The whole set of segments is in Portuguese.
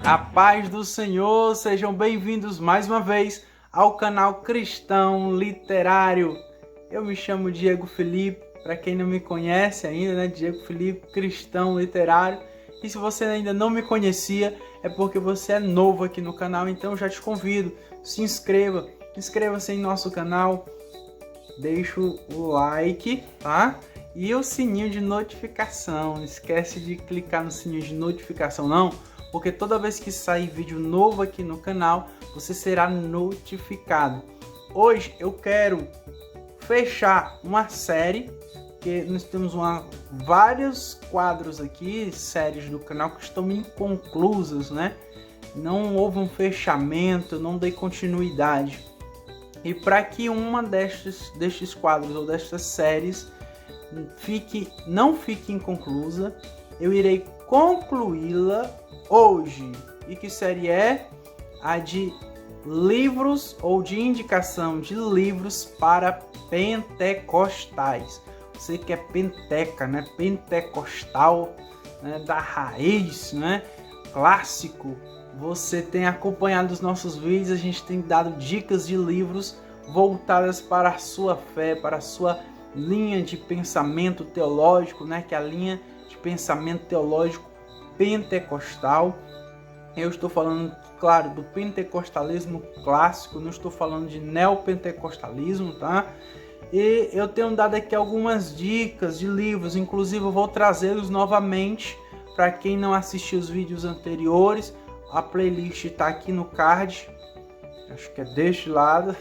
A paz do Senhor, sejam bem-vindos mais uma vez ao canal Cristão Literário. Eu me chamo Diego Felipe, para quem não me conhece ainda, né? Diego Felipe, Cristão Literário. E se você ainda não me conhecia, é porque você é novo aqui no canal, então eu já te convido, se inscreva, inscreva-se em nosso canal, deixa o like, tá? E o sininho de notificação, não esquece de clicar no sininho de notificação não, porque toda vez que sair vídeo novo aqui no canal, você será notificado. Hoje eu quero fechar uma série, que nós temos vários quadros aqui, séries do canal que estão inconclusas, né? Não houve um fechamento, não dei continuidade. E para que uma destes quadros ou destas séries não fique inconclusa, eu irei concluí-la hoje. E que série é? A de livros ou de indicação de livros para pentecostais. Você que é penteca, né? Pentecostal, né? Da raiz, né? Clássico. Você tem acompanhado os nossos vídeos, a gente tem dado dicas de livros voltadas para a sua fé, para a sua linha de pensamento teológico, né? Que é a linha de pensamento teológico pentecostal. Eu estou falando, claro, do pentecostalismo clássico, não estou falando de neopentecostalismo, tá? E eu tenho dado aqui algumas dicas de livros, inclusive eu vou trazê-los novamente para quem não assistiu os vídeos anteriores. A playlist está aqui no card, acho que é deste lado.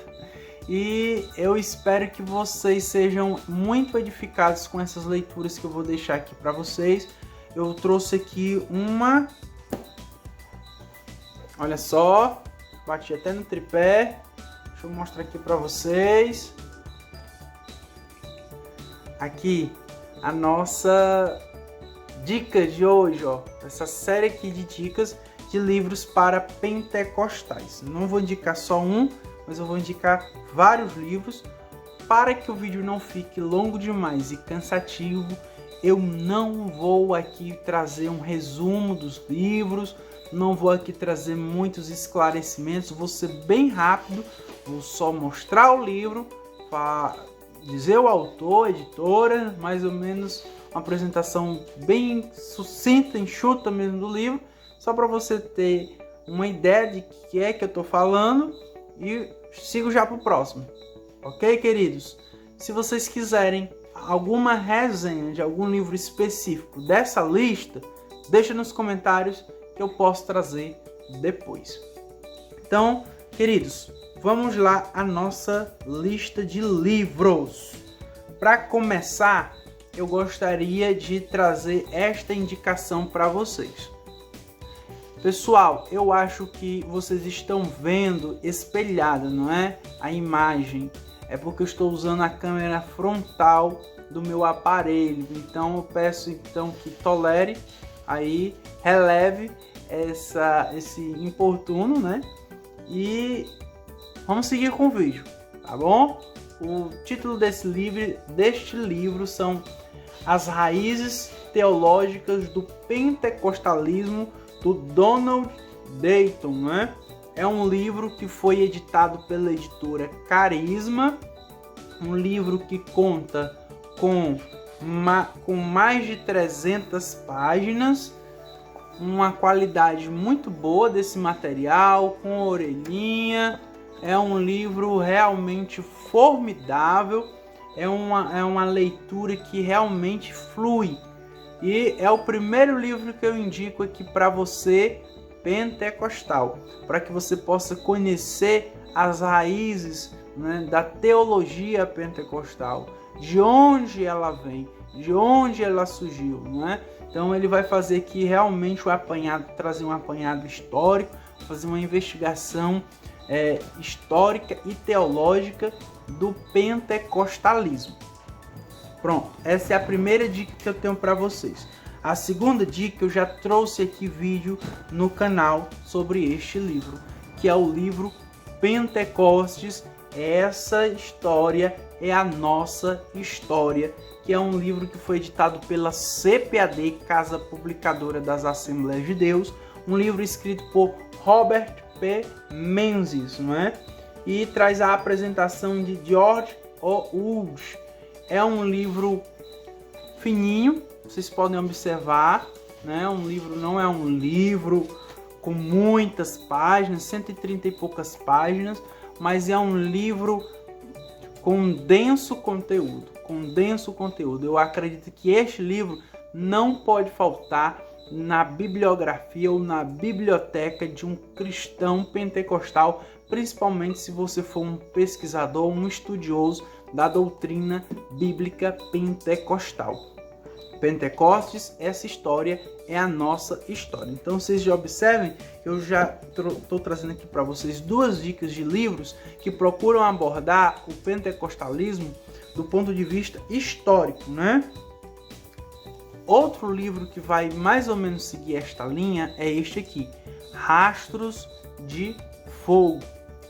E eu espero que vocês sejam muito edificados com essas leituras que eu vou deixar aqui para vocês. Eu trouxe aqui uma... Olha só, bati até no tripé. Deixa eu mostrar aqui para vocês. Aqui, a nossa dica de hoje, ó. Essa série aqui de dicas de livros para pentecostais. Não vou indicar só um, mas eu vou indicar vários livros. Para que o vídeo não fique longo demais e cansativo, eu não vou aqui trazer um resumo dos livros, não vou aqui trazer muitos esclarecimentos, vou ser bem rápido, vou só mostrar o livro, dizer o autor, editora, mais ou menos uma apresentação bem sucinta, enxuta mesmo do livro, só para você ter uma ideia de que é que eu estou falando e sigo já para o próximo. Ok, queridos? Se vocês quiserem alguma resenha de algum livro específico dessa lista, deixa nos comentários que eu posso trazer depois. Então, queridos, vamos lá à nossa lista de livros. Para começar, eu gostaria de trazer esta indicação para vocês. Pessoal, eu acho que vocês estão vendo espelhada, não é? A imagem. É porque eu estou usando a câmera frontal do meu aparelho. Então eu peço que tolere aí, releve esse importuno, né? E vamos seguir com o vídeo, tá bom? O título deste livro são As Raízes Teológicas do Pentecostalismo, do Donald Dayton, né? É um livro que foi editado pela editora Carisma, um livro que conta com mais de 300 páginas, uma qualidade muito boa desse material, com orelhinha. É um livro realmente formidável, é uma leitura que realmente flui. E é o primeiro livro que eu indico aqui para você, pentecostal, para que você possa conhecer as raízes, né, da teologia pentecostal, de onde ela vem, de onde ela surgiu, não é? Então ele vai fazer aqui realmente o apanhado, trazer um apanhado histórico, fazer uma investigação histórica e teológica do pentecostalismo. Pronto, essa é a primeira dica que eu tenho para vocês. A segunda dica, eu já trouxe aqui vídeo no canal sobre este livro, que é o livro Pentecostes. Essa história é a nossa história, que é um livro que foi editado pela CPAD, Casa Publicadora das Assembleias de Deus, um livro escrito por Robert P. Menzies, não é? E traz a apresentação de George O. Wood. É um livro fininho, vocês podem observar, né? Um livro não é um livro com muitas páginas, 130 e poucas páginas, mas é um livro com denso conteúdo, Eu acredito que este livro não pode faltar na bibliografia ou na biblioteca de um cristão pentecostal, principalmente se você for um pesquisador, um estudioso da doutrina bíblica pentecostal. Pentecostes, essa história é a nossa história. Então vocês já observem que eu já estou trazendo aqui para vocês 2 dicas de livros que procuram abordar o pentecostalismo do ponto de vista histórico, né? Outro livro que vai mais ou menos seguir esta linha é este aqui, Rastros de Fogo.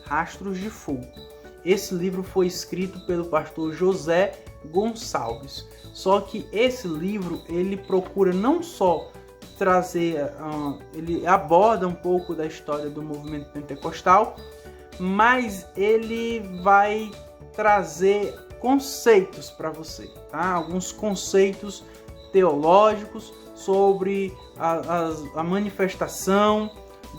Rastros de Fogo. Esse livro foi escrito pelo pastor José Gonçalves. Só que esse livro, ele procura não só trazer, ele aborda um pouco da história do movimento pentecostal, mas ele vai trazer conceitos para você, tá? Alguns conceitos teológicos sobre a manifestação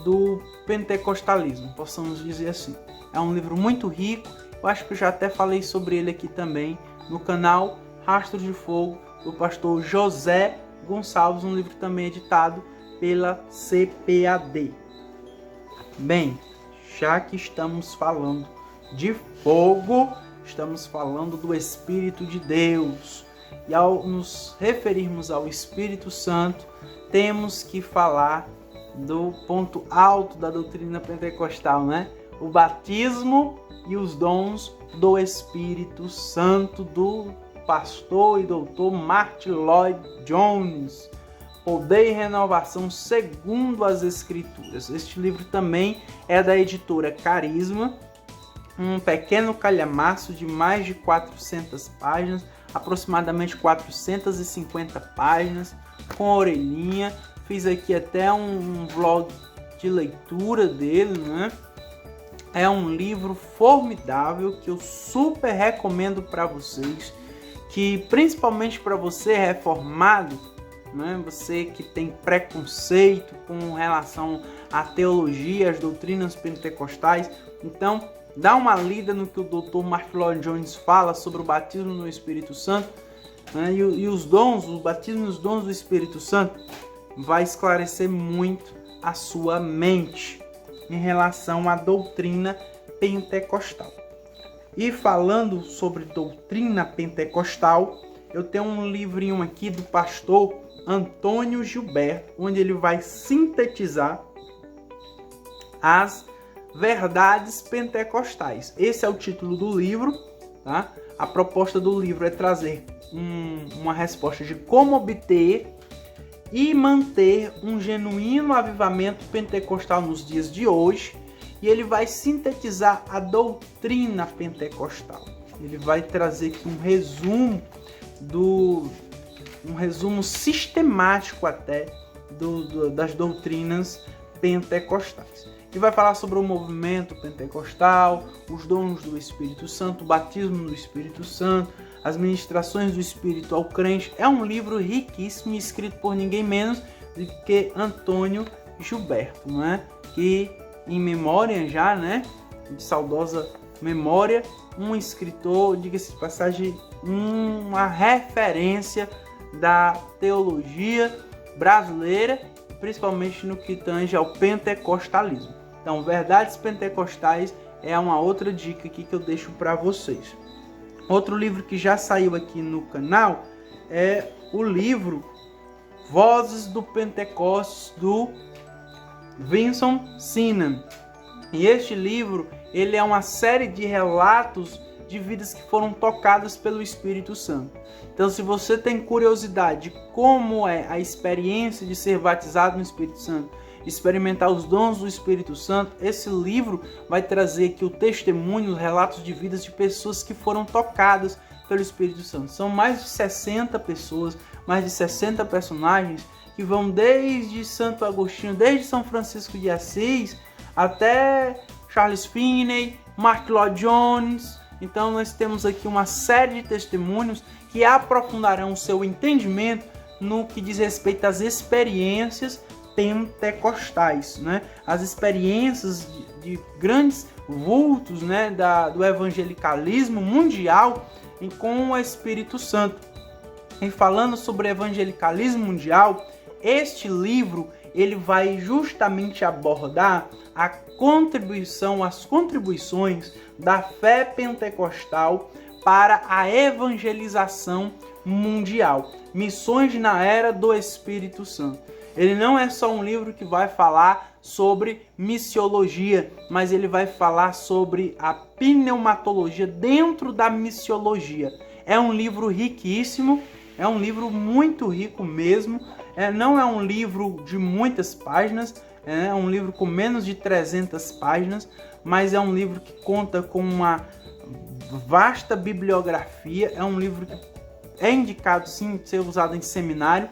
do pentecostalismo, possamos dizer assim. É um livro muito rico, eu acho que eu já até falei sobre ele aqui também no canal Rastros de Fogo, do pastor José Gonçalves, um livro também editado pela CPAD. Bem, já que estamos falando de fogo, estamos falando do Espírito de Deus. E ao nos referirmos ao Espírito Santo, temos que falar do ponto alto da doutrina pentecostal, né? O batismo e os dons do Espírito Santo, do pastor e doutor Martyn Lloyd-Jones. Poder e Renovação segundo as Escrituras. Este livro também é da editora Carisma, um pequeno calhamaço de mais de 400 páginas, aproximadamente 450 páginas, com orelhinha. Fiz aqui até um vlog de leitura dele, né? É um livro formidável que eu super recomendo para vocês, que principalmente para você reformado, né? Você que tem preconceito com relação à teologia, às doutrinas pentecostais. Então, dá uma lida no que o Dr. Martyn Lloyd-Jones fala sobre o batismo no Espírito Santo, né? E os dons, o batismo e os dons do Espírito Santo vai esclarecer muito a sua mente em relação à doutrina pentecostal. E falando sobre doutrina pentecostal, eu tenho um livrinho aqui do pastor Antônio Gilberto, onde ele vai sintetizar as verdades pentecostais. Esse é o título do livro, tá? A proposta do livro é trazer uma resposta de como obter e manter um genuíno avivamento pentecostal nos dias de hoje, e ele vai sintetizar a doutrina pentecostal. Ele vai trazer aqui um resumo sistemático até das doutrinas pentecostais. E vai falar sobre o movimento pentecostal, os dons do Espírito Santo, o batismo do Espírito Santo, as ministrações do Espírito ao crente. É um livro riquíssimo, escrito por ninguém menos do que Antônio Gilberto, não é? Que em memória já, né, de saudosa memória, um escritor, diga-se de passagem, uma referência da teologia brasileira, principalmente no que tange ao pentecostalismo. Então, Verdades Pentecostais é uma outra dica aqui que eu deixo para vocês. Outro livro que já saiu aqui no canal é o livro Vozes do Pentecostes, do Vinson Synan. E este livro, ele é uma série de relatos de vidas que foram tocadas pelo Espírito Santo. Então, se você tem curiosidade de como é a experiência de ser batizado no Espírito Santo, experimentar os dons do Espírito Santo, esse livro vai trazer aqui o testemunho, os relatos de vidas de pessoas que foram tocadas pelo Espírito Santo. São mais de 60 pessoas, mais de 60 personagens que vão desde Santo Agostinho, desde São Francisco de Assis, até Charles Finney, Mark Lloyd Jones. Então nós temos aqui uma série de testemunhos que aprofundarão o seu entendimento no que diz respeito às experiências pentecostais, né? As experiências de grandes vultos, né? do evangelicalismo mundial com o Espírito Santo. E falando sobre evangelicalismo mundial, este livro ele vai justamente abordar as contribuições da fé pentecostal para a evangelização mundial. Missões na Era do Espírito Santo. Ele não é só um livro que vai falar sobre missiologia, mas ele vai falar sobre a pneumatologia dentro da missiologia. É um livro riquíssimo, é um livro muito rico mesmo. Não é um livro de muitas páginas, é um livro com menos de 300 páginas, mas é um livro que conta com uma vasta bibliografia. É um livro que é indicado sim ser usado em seminário.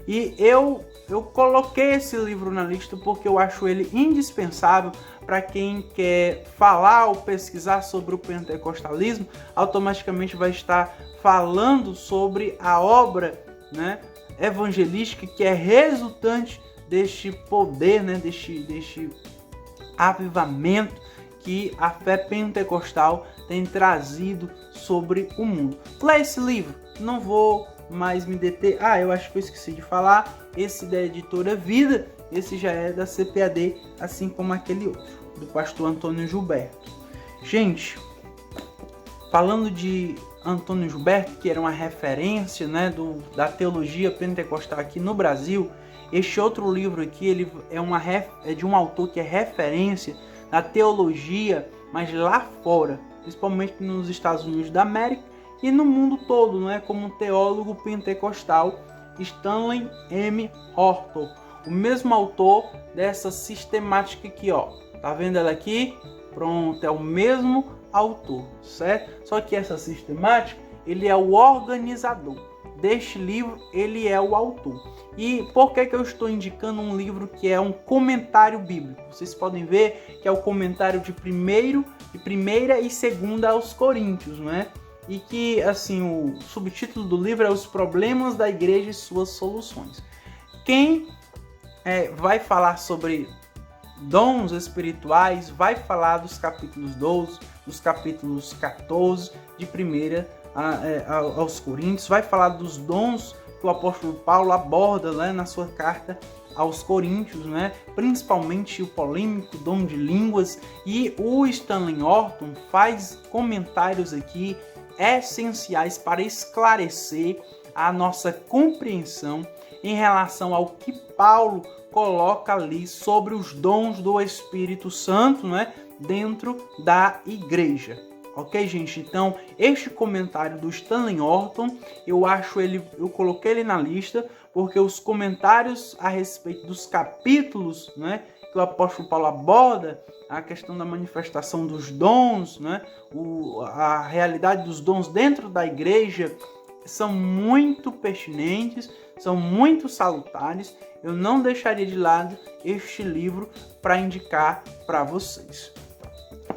E eu coloquei esse livro na lista porque eu acho ele indispensável para quem quer falar ou pesquisar sobre o pentecostalismo. Automaticamente vai estar falando sobre a obra, né, evangelística que é resultante deste poder, né, deste avivamento que a fé pentecostal tem trazido sobre o mundo. Leia esse livro, não vou mais me deter. Eu acho que eu esqueci de falar, esse da editora Vida, esse já é da CPAD, assim como aquele outro, do pastor Antônio Gilberto. Gente, falando de Antônio Gilberto, que era uma referência, né, da teologia pentecostal aqui no Brasil, este outro livro aqui ele é de um autor que é referência na teologia, mas lá fora, principalmente nos Estados Unidos da América e no mundo todo, não é? Como um teólogo pentecostal, Stanley M. Horton, o mesmo autor dessa sistemática aqui, ó. Tá vendo ela aqui? Pronto, é o mesmo autor, certo? Só que essa sistemática, ele é o organizador deste livro, ele é o autor. E por que eu estou indicando um livro que é um comentário bíblico? Vocês podem ver que é o comentário de primeira e segunda aos Coríntios, né? E que, assim, o subtítulo do livro é Os Problemas da Igreja e Suas Soluções. Quem vai falar sobre dons espirituais vai falar dos capítulos 12, dos capítulos 14 de 1 aos Coríntios, vai falar dos dons que o apóstolo Paulo aborda, né, na sua carta aos Coríntios, né, principalmente o polêmico dom de línguas, e o Stanley Horton faz comentários aqui essenciais para esclarecer a nossa compreensão em relação ao que Paulo coloca ali sobre os dons do Espírito Santo, né, dentro da igreja. Ok, gente? Então, este comentário do Stanley Horton, eu coloquei ele na lista porque os comentários a respeito dos capítulos, né, que o apóstolo Paulo aborda, a questão da manifestação dos dons, né, a realidade dos dons dentro da igreja, são muito pertinentes, são muito salutares. Eu não deixaria de lado este livro para indicar para vocês.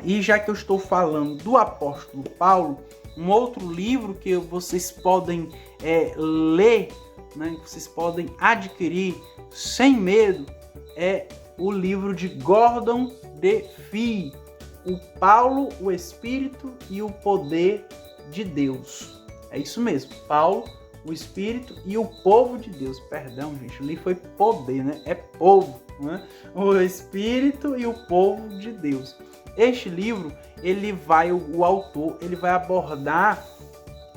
E já que eu estou falando do apóstolo Paulo, um outro livro que vocês podem ler, né, que vocês podem adquirir sem medo, é o livro de Gordon de Fee, O Paulo, o Espírito e o Poder de Deus. É isso mesmo, Paulo, o Espírito e o povo de Deus. Perdão, gente, ali foi poder, né? É povo, né? O Espírito e o povo de Deus. Este livro, o autor vai abordar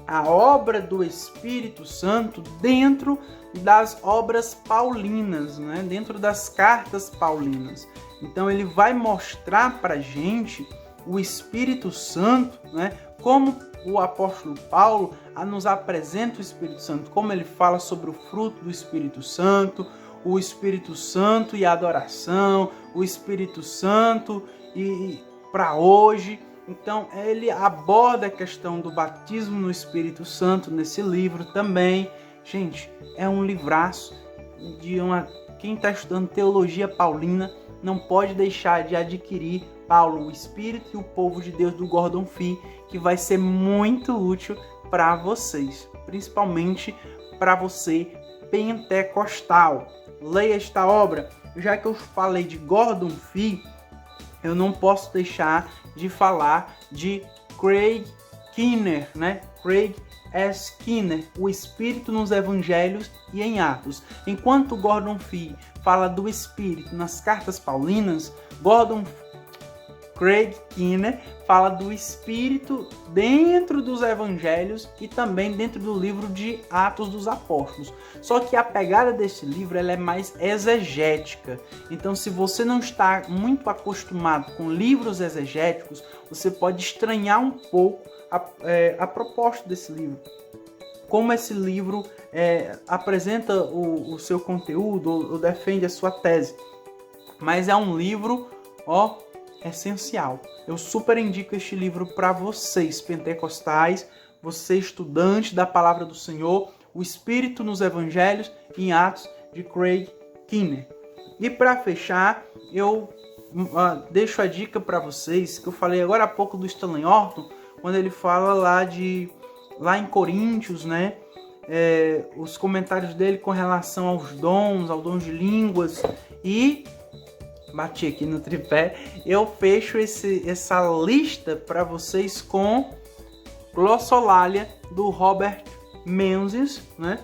a obra do Espírito Santo dentro das obras paulinas, né? Dentro das cartas paulinas. Então ele vai mostrar para a gente o Espírito Santo, né? Como o apóstolo Paulo nos apresenta o Espírito Santo, como ele fala sobre o fruto do Espírito Santo, o Espírito Santo e a adoração, o Espírito Santo e para hoje. Então ele aborda a questão do batismo no Espírito Santo nesse livro também. Gente, é um livraço. quem está estudando teologia paulina não pode deixar de adquirir Paulo, o Espírito e o Povo de Deus do Gordon Fee, que vai ser muito útil para vocês, principalmente para você pentecostal. Leia esta obra. Já que eu falei de Gordon Fee, eu não posso deixar de falar de Craig Keener, né? Craig S. Keener, o Espírito nos Evangelhos e em Atos. Enquanto Gordon Fee fala do Espírito nas cartas paulinas, Craig Keener fala do Espírito dentro dos Evangelhos e também dentro do livro de Atos dos Apóstolos. Só que a pegada desse livro ela é mais exegética. Então, se você não está muito acostumado com livros exegéticos, você pode estranhar um pouco a proposta desse livro. Como esse livro apresenta o seu conteúdo ou defende a sua tese. Mas é um livro, essencial. Eu super indico este livro para vocês, pentecostais, você estudante da Palavra do Senhor, O Espírito nos Evangelhos e em Atos, de Craig Keener. E para fechar, eu deixo a dica para vocês, que eu falei agora há pouco do Stanley Horton, quando ele fala lá em Coríntios, né? Os comentários dele com relação aos dons de línguas, e bati aqui no tripé, eu fecho essa lista para vocês com Glossolalia, do Robert Menzies, né?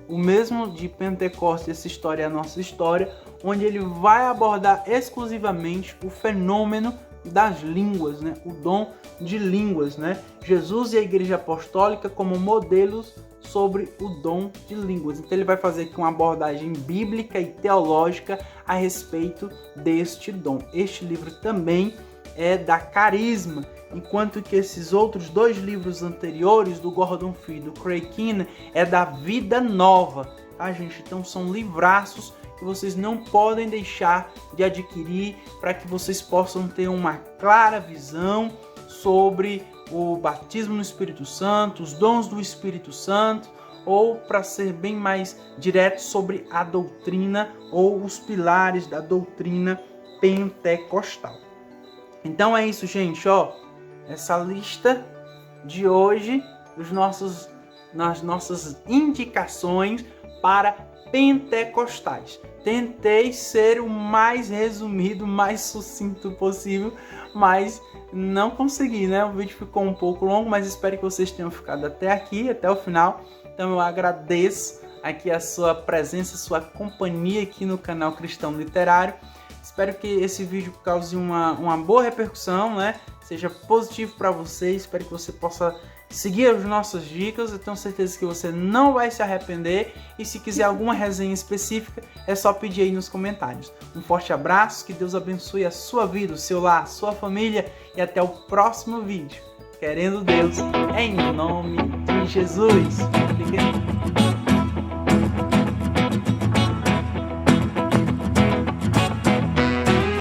O mesmo de Pentecostes, essa história é a nossa história, onde ele vai abordar exclusivamente o fenômeno das línguas, né? O dom de línguas, né? Jesus e a Igreja Apostólica como modelos sobre o dom de línguas. Então ele vai fazer aqui uma abordagem bíblica e teológica a respeito deste dom. Este livro também é da Carisma, enquanto que esses outros dois livros anteriores, do Gordon Fee e do Craig Keener, é da Vida Nova, tá, gente? Então são livraços que vocês não podem deixar de adquirir para que vocês possam ter uma clara visão sobre o batismo no Espírito Santo, os dons do Espírito Santo, ou, para ser bem mais direto, sobre a doutrina ou os pilares da doutrina pentecostal. Então é isso, gente, essa lista de hoje nas nossas indicações para pentecostais. Tentei ser o mais resumido, mais sucinto possível, mas não consegui, né? O vídeo ficou um pouco longo, mas espero que vocês tenham ficado até aqui, até o final. Então eu agradeço aqui a sua presença, a sua companhia aqui no canal Cristão Literário. Espero que esse vídeo cause uma boa repercussão, né? Seja positivo para você. Espero que você possa seguir as nossas dicas. Eu tenho certeza que você não vai se arrepender. E se quiser alguma resenha específica, é só pedir aí nos comentários. Um forte abraço, que Deus abençoe a sua vida, o seu lar, a sua família. E até o próximo vídeo. Querendo Deus, em nome de Jesus. Fiquem